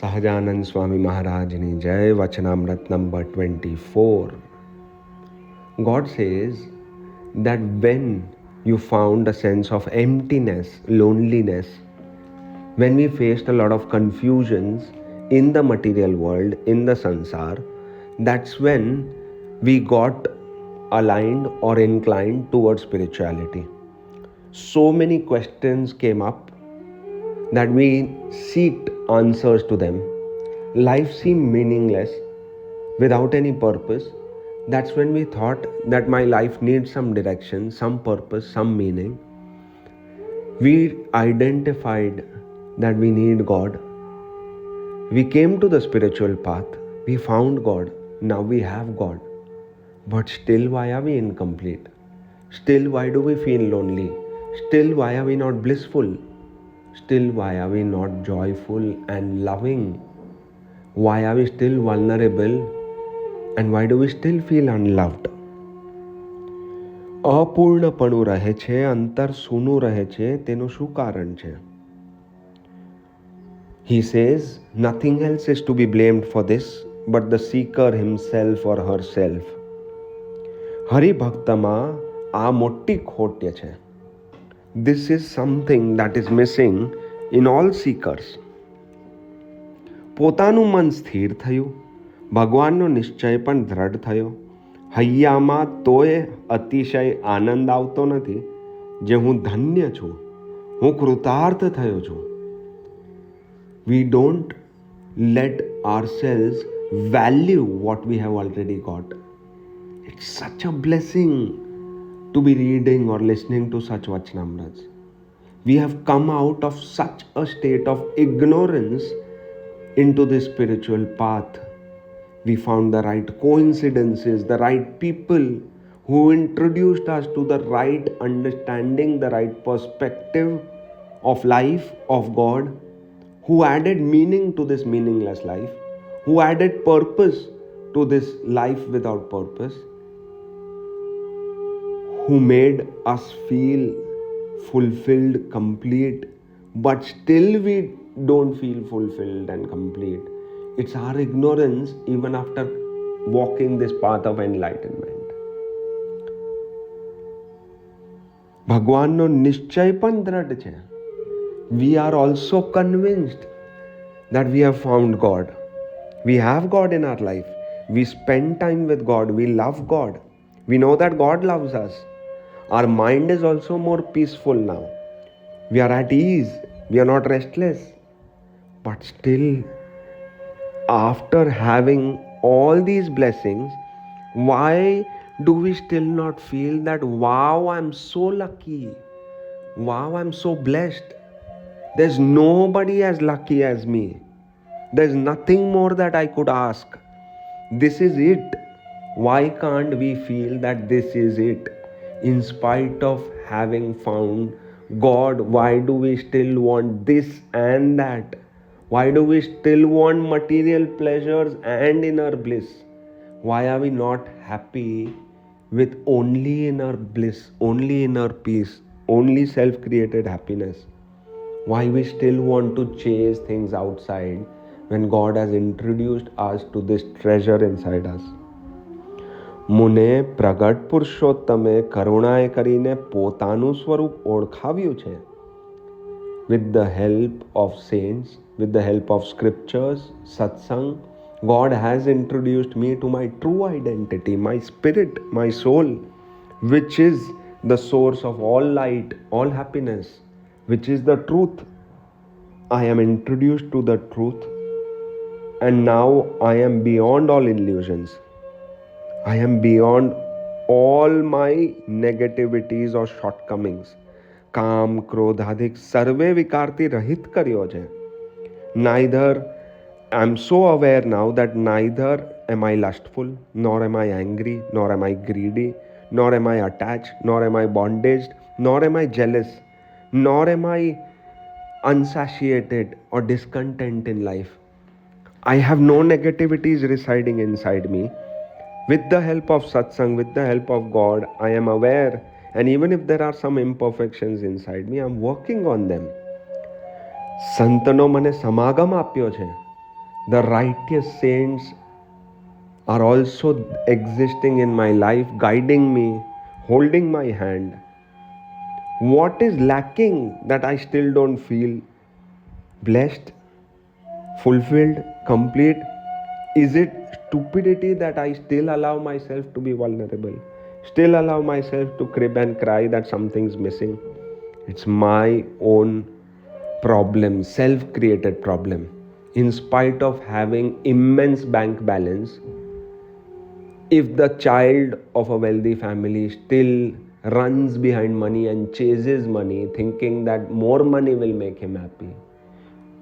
સહજાનંદ સ્વામી મહારાજની જય. વચનામૃત number 24. God says that when you found a sense of emptiness, loneliness, when we faced a lot of confusions in the material world, in the sansar, that's when we got aligned or inclined towards spirituality. So many questions came up that we seeked answers to them. Life seemed meaningless, without any purpose. That's when we thought that my life needs some direction, some purpose, some meaning. We identified that we need God. We came to the spiritual path. We found God. Now we have God. But still, why are we incomplete? Still, why do we feel lonely? Still, why are we not blissful? Still, why are we not joyful and loving? Why are we still vulnerable? And why do we still feel unloved? અપૂર્ણપણું રહે છે, અંતર સૂનું રહે છે, તેનું શું કારણ છે? He says nothing else is to be blamed for this but the seeker himself or herself. હરિભક્તમાં આ મોટી ખોટ છે. This is something that is missing in all seekers. પોતાનું મન સ્થિર થયું, ભગવાનનો નિશ્ચય પણ દ્રઢ થયો. હૈયામાં તોય અતિશય આનંદ આવતો નથી જે હું ધન્ય છું, હું કૃતાર્થ થયો છું. We don't let ourselves value what we have already got. It's such a blessing to be reading or listening to such Vachanamrits. We have come out of such a state of ignorance into this spiritual path. We found the right coincidences, the right people who introduced us to the right understanding, the right perspective of life, of God, who added meaning to this meaningless life, who added purpose to this life without purpose, who made us feel fulfilled, complete, but still we don't feel fulfilled and complete. It's our ignorance even after walking this path of enlightenment. ભગવાનનો નિશ્ચય પણ દ્રઢ છે. We are also convinced that we have found God. We have God in our life. We spend time with God. We love God. We know that God loves us. Our mind is also more peaceful now. We are at ease. We are not restless. But still, after having all these blessings, why do we still not feel that, wow, I'm so lucky. Wow, I'm so blessed. There's nobody as lucky as me. There's nothing more that I could ask. This is it. Why can't we feel that this is it? In spite of having found God, why do we still want this and that? Why do we still want material pleasures and inner bliss? Why are we not happy with only inner bliss, only inner peace, only self-created happiness? Why we still want to chase things outside when God has introduced us to this treasure inside us? મુને પ્રગટ પુરુષોત્તમે કરુણાએ કરીને પોતાનું સ્વરૂપ ઓળખાવ્યું છે. With the help of saints, with the help of scriptures, satsang, God has introduced me to my true identity, my spirit, my soul, which is the source of all light, all happiness, which is the truth. I am introduced to the truth, and now I am beyond all illusions. I am beyond all my negativities or shortcomings. કામ, ક્રોધ આદિક સર્વે વિકારથી રહિત કર્યો છે. Neither I am so aware now that neither am I lustful, nor am I angry, nor am I greedy, nor am I attached, nor am I bondaged, nor am I jealous, nor am I unsatiated or discontent in life. I have no negativities residing inside me. With the help of satsang, with the help of God, I am aware, and even if there are some imperfections inside me, I am working on them. સંતનો મને સમાગમ આપ્યો છે. The righteous saints are also existing in my life, guiding me, holding my hand. What is lacking that I still don't feel blessed, fulfilled, complete? Is it stupidity that I still allow myself to be vulnerable, still allow myself to crib and cry that something's missing? It's my own problem, self created problem. In spite of having immense bank balance, if the child of a wealthy family still runs behind money and chases money, thinking that more money will make him happy,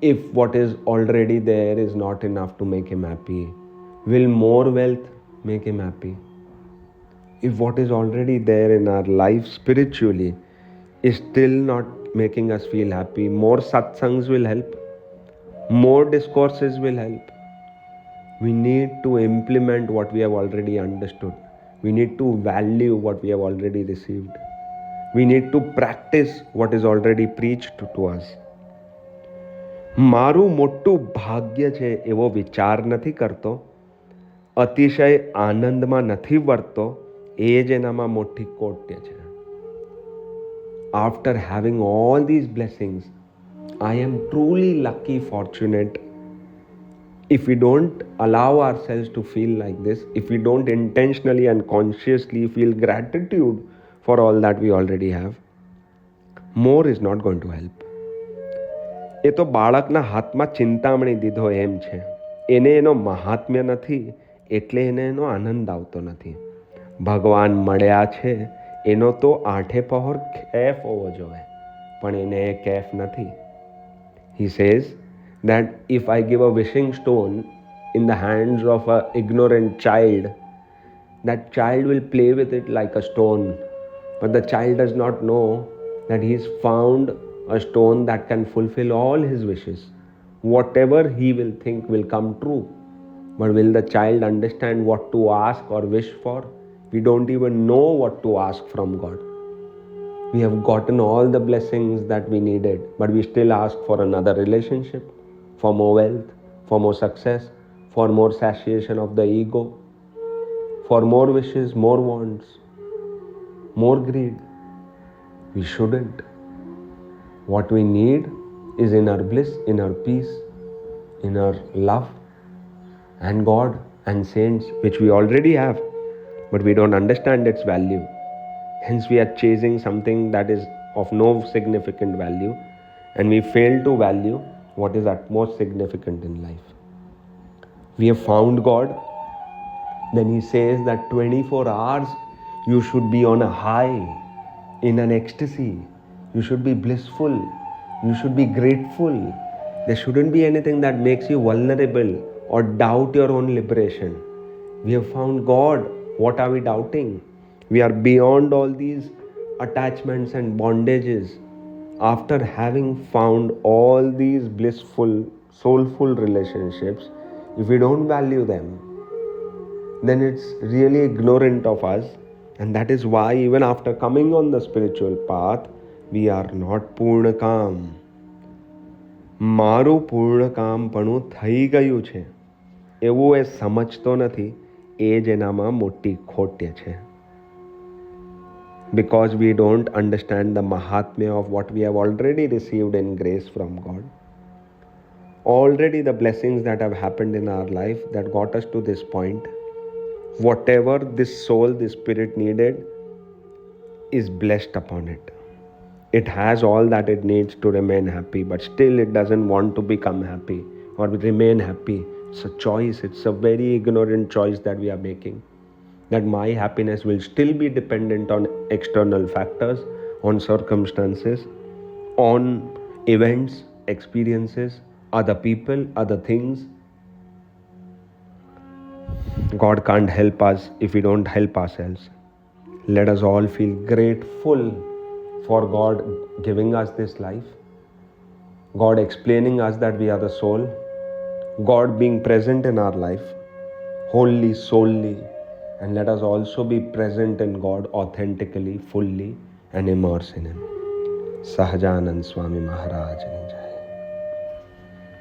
if what is already there is not enough to make him happy, will more wealth make him happy? If what is already there in our life spiritually is still not making us feel happy, more satsangs will help, more discourses will help. We need to implement what we have already understood. We need to value what we have already received. We need to practice what is already preached to us. મારું મોટું ભાગ્ય છે એવો વિચાર નથી કરતો, અતિશય આનંદમાં નથી વર્તો, એ જ એનામાં મોટી કોટ્ય છે. After having all these blessings, I am truly lucky, fortunate. If we don't allow ourselves to feel like this, if we don't intentionally and consciously feel gratitude for all that we already have, more is not going to help. એ તો બાળકના હાથમાં ચિંતામણી દીધો એમ છે. એને એનો મહાત્મ્ય નથી એટલે એને એનો આનંદ આવતો નથી. ભગવાન મળ્યા છે એનો તો આઠે પહોર કેફ હોવો જોઈએ, પણ એને એ કેફ નથી. He says that if I give a wishing stone in the hands of an ignorant child, that child will play with it like a stone, but the child does not know that he's found a stone that can fulfill all his wishes. Whatever he will think will come true. But will the child understand what to ask or wish for? We don't even know what to ask from God. We have gotten all the blessings that we needed, but we still ask for another relationship, for more wealth, for more success, for more satiation of the ego, for more wishes, more wants, more greed. We shouldn't. What we need is inner bliss, inner peace, inner love, and God and saints, which we already have, but we don't understand its value. Hence we are chasing something that is of no significant value, and we fail to value what is at most significant in life. We have found God, then He says that 24 hours you should be on a high, in an ecstasy. You should be blissful. You should be grateful. There shouldn't be anything that makes you vulnerable or doubt your own liberation. We have found God. What are we doubting? We are beyond all these attachments and bondages. After having found all these blissful, soulful relationships, if we don't value them, then it's really ignorant of us. And that is why even after coming on the spiritual path, we are not પૂર્ણકામ. મારું પૂર્ણકામપણું થઈ ગયું છે એવું એ સમજતો નથી, એ જ એનામાં મોટી ખોટ્ય છે. Because we don't understand the mahatmya of what we have already received in grace from God. Already the blessings that have happened in our life that got us to this point, whatever this soul, this spirit needed, is blessed upon it. It has all that it needs to remain happy, but still it doesn't want to become happy or remain happy. It's a choice. It's a very ignorant choice that we are making. That my happiness will still be dependent on external factors, on circumstances, on events, experiences, other people, other things. God can't help us if we don't help ourselves. Let us all feel grateful for God giving us this life, God explaining us that we are the soul, God being present in our life, wholly, solely, and let us also be present in God authentically, fully, and immerse in Him. Sahajanand Swami Maharaj.